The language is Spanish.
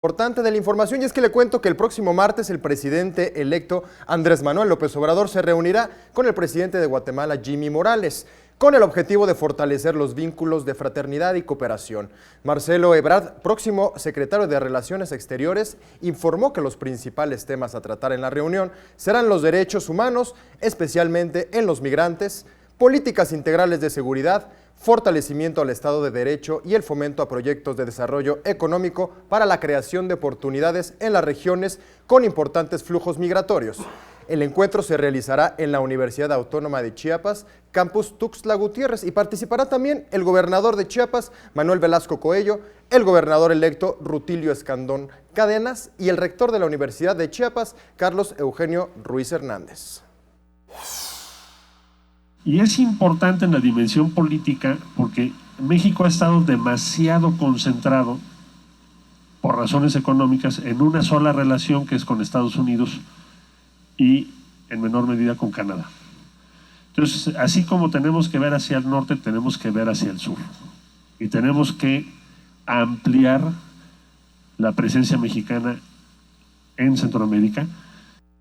Importante de la información, y es que le cuento que el próximo martes el presidente electo Andrés Manuel López Obrador se reunirá con el presidente de Guatemala, Jimmy Morales, con el objetivo de fortalecer los vínculos de fraternidad y cooperación. Marcelo Ebrard, próximo secretario de Relaciones Exteriores, informó que los principales temas a tratar en la reunión serán los derechos humanos, especialmente en los migrantes, políticas integrales de seguridad, fortalecimiento al Estado de Derecho y el fomento a proyectos de desarrollo económico para la creación de oportunidades en las regiones con importantes flujos migratorios. El encuentro se realizará en la Universidad Autónoma de Chiapas, campus Tuxtla Gutiérrez, y participará también el gobernador de Chiapas, Manuel Velasco Coello, el gobernador electo Rutilio Escandón Cadenas y el rector de la Universidad de Chiapas, Carlos Eugenio Ruiz Hernández. Y es importante en la dimensión política porque México ha estado demasiado concentrado por razones económicas en una sola relación, que es con Estados Unidos y en menor medida con Canadá. Entonces, así como tenemos que ver hacia el norte, tenemos que ver hacia el sur y tenemos que ampliar la presencia mexicana en Centroamérica,